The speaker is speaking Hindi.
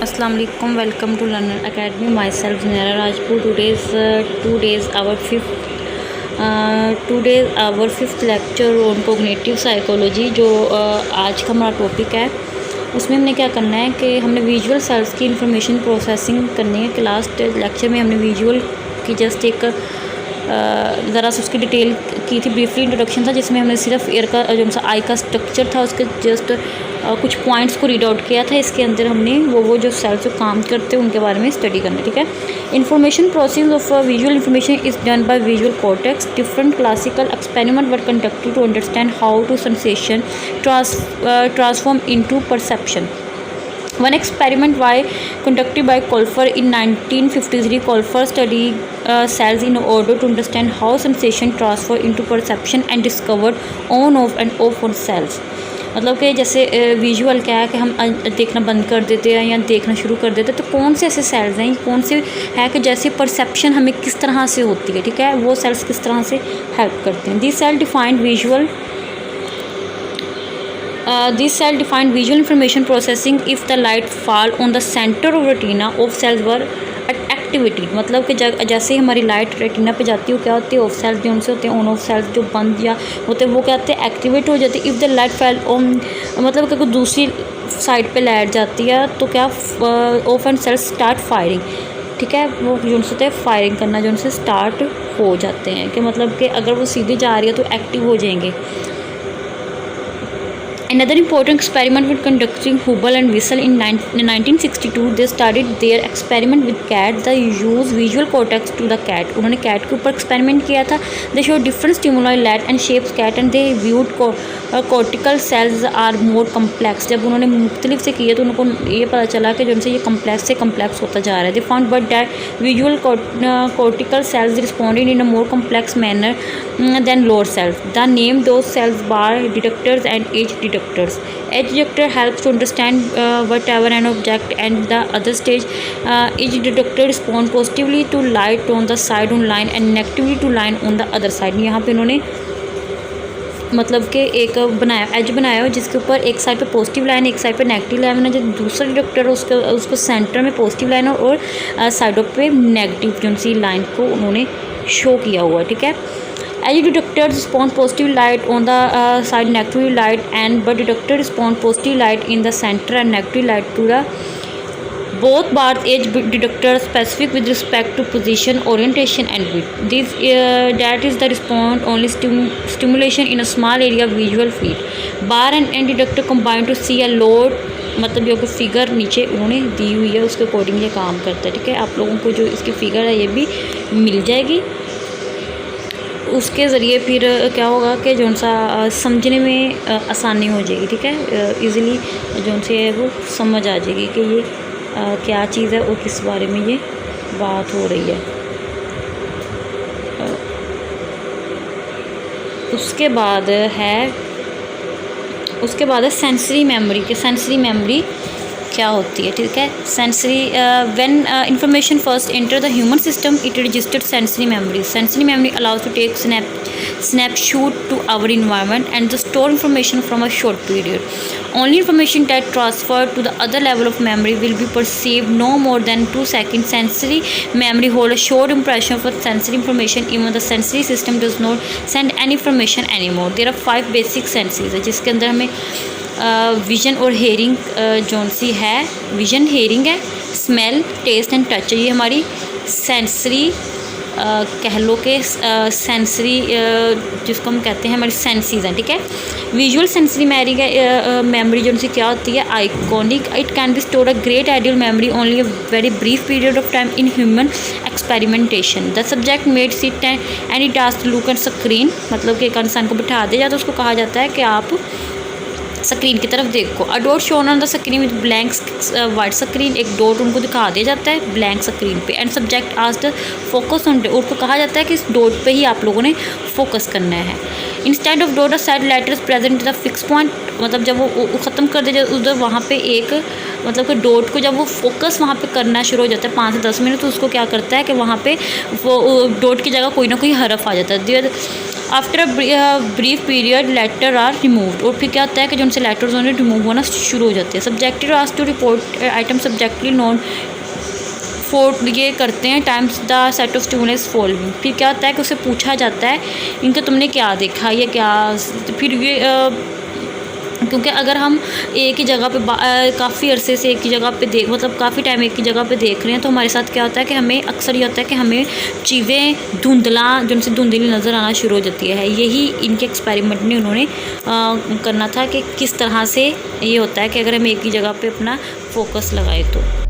Assalamu alaikum. Welcome to Learner Academy. Myself Nera Rajput. Today's our fifth lecture on cognitive psychology. जो आज का हमारा टॉपिक है उसमें हमने क्या करना है कि हमने विजुअल सेल्स की इंफॉर्मेशन प्रोसेसिंग करनी है। कि लास्ट लेक्चर में हमने विजुअल की जस्ट एक ज़रा सा उसकी डिटेल की थी, ब्रीफली इंट्रोडक्शन था जिसमें हमने सिर्फ एयर का जो सा आई का स्ट्रक्चर था उसके जस्ट कुछ पॉइंट्स को रीड आउट किया था। इसके अंदर हमने वो जो सेल्स जो काम करते हैं उनके बारे में स्टडी करना है। ठीक है। Information processing of visual information is done by visual cortex. Different classical experiment were conducted to understand how to sensation transform into perception. One experiment conducted by Colfer in 1953. Colfer studied cells in order to understand how sensation transfer into perception and discovered on-off and off-on cells. मतलब कि जैसे विजुअल क्या है कि हम देखना बंद कर देते हैं या देखना शुरू कर देते हैं, तो कौन से ऐसे सेल्स हैं, कौन से है कि जैसे परसेप्शन हमें किस तरह से होती है, ठीक है, वो सेल्स किस तरह से हेल्प करते हैं. These cell defined visual information processing if the light fall on the center of retina of cells were at activity. मतलब कि जैसे ही हमारी लाइट रेटिना पे जाती है वो क्या होती है, ऑफ सेल्स जो उनसे होते हैं, ऑन ऑफ सेल्स जो बंद या होते हैं वो क्या होते हैं, एक्टिवेट हो जाती है. इफ़ द लाइट फैल ऑन मतलब कि दूसरी साइड पे लाइट जाती है तो क्या off and cells start firing. ठीक है, वो जो उनसे होता है फायरिंग करना जो उनसे स्टार्ट हो जाते हैं. कि मतलब कि अगर वो सीधी जा रही है तो एक्टिव हो जाएंगे. Another important experiment was conducting Hubble and Wiesel in 1962. They started their experiment with cats. They used visual cortex to the cat. उन्होंने cat के ऊपर experiment किया था. They showed different stimuli, light and shapes cat, and they viewed cortical cells are more complex. जब उन्होंने मुख्तलिफ से किए तो उनको ये पता चला कि जो उनसे ये complex से complex होता जा रहा है. They found but that visual cortical cells responded in a more complex manner than lower cells. They named those cells bar detectors and edge detectors. Edge detector helps to understand whatever an object, and the other stage edge detector respond positively to light on the side on line and negatively to line on the other side. यहाँ पे उन्होंने मतलब कि एक बनाया एज बनाया हो जिसके ऊपर एक साइड पे पॉजिटिव लाइन एक साइड पे नेगेटिव लाइन है. जो दूसरा डिटेक्टर उसको सेंटर में पॉजिटिव लाइन और साइडों पे नेगेटिव जो सी लाइन को उन्होंने शो किया हुआ है. ठीक है. Edge detectors respond positive light on the side, negative light, and but detector respond positive light in the center and negative light to the both bar edge detectors specific with respect to position, orientation, and width. This that is the response only stimulation in a small area of visual field. Bar and end detector combine to see a load. मतलब जो कि फ़िगर नीचे उन्होंने दी हुई है उसके अकॉर्डिंग ये काम करता है. ठीक है, आप लोगों को जो इसकी फ़िगर है ये भी मिल जाएगी. उसके ज़रिए फिर क्या होगा कि जो सा समझने में आसानी हो जाएगी. ठीक है, इजीली जो से वो समझ आ जाएगी कि ये क्या चीज़ है और किस बारे में ये बात हो रही है. उसके बाद है सेंसरी मेमोरी. के सेंसरी मेमोरी क्या होती है. ठीक है, sensory when information first enter the human system it registered sensory memory. Sensory memory allows to take snapshot to our environment and to store information from a short period. Only information that transferred to the other level of memory will be perceived no more than 2 seconds. Sensory memory hold a short impression for sensory information even the sensory system does not send any information anymore. There are 5 basic senses है जिसके अंदर हमें विजन और हेयरिंग जोन सी है. विजन, हेयरिंग है, स्मेल, टेस्ट एंड टच. ये हमारी सेंसरी कह लो कि सेंसरी जिसको हम कहते हैं हमारी सेंसीज हैं. ठीक है. विजुअल सेंसरी मेमोरी जो उनसे क्या होती है, iconic. It can be store a great ideal memory only a very brief period of time in human experimentation. The subject made sit any task look at screen. मतलब कि एक इंसान को बिठा दिया जाता है तो उसको कहा जाता है कि आप स्क्रीन की तरफ देखो. A dot shown on the screen with blank white screen. एक डॉट उनको दिखा दिया जाता है ब्लैंक स्क्रीन पे. And subject asked focus on. उनको कहा जाता है कि इस डॉट पे ही आप लोगों ने फोकस करना है. Instead of dot a set letters present the fix point. मतलब जब वो ख़त्म कर दिया उधर वहाँ पे एक मतलब कि डॉट को जब वो फोकस वहाँ पे करना शुरू हो जाता है 5 से 10 मिनट तो उसको क्या करता है कि वहाँ पे वो डॉट की जगह कोई ना कोई हरफ आ जाता है. After a brief period letter are removed, और फिर क्या होता है कि जो उनसे लेटर्स होने रिमूव होना शुरू हो जाते हैं। Subjective asked to report item subjectively known for ये करते हैं times the set of stimulus following. फिर क्या होता है कि उसे पूछा जाता है इनके तुमने क्या देखा या क्या, फिर ये क्योंकि अगर हम एक ही जगह पे काफ़ी अरसे से एक ही जगह पे मतलब काफ़ी टाइम एक ही जगह पे देख रहे हैं, तो हमारे साथ क्या होता है कि हमें अक्सर ये होता है कि हमें चीज़ें जिनसे धुंधली नज़र आना शुरू हो जाती है। यही इनके एक्सपेरिमेंट में उन्होंने करना था कि किस तरह से ये होता है कि अगर हम एक ही जगह पे अपना फोकस लगाए तो।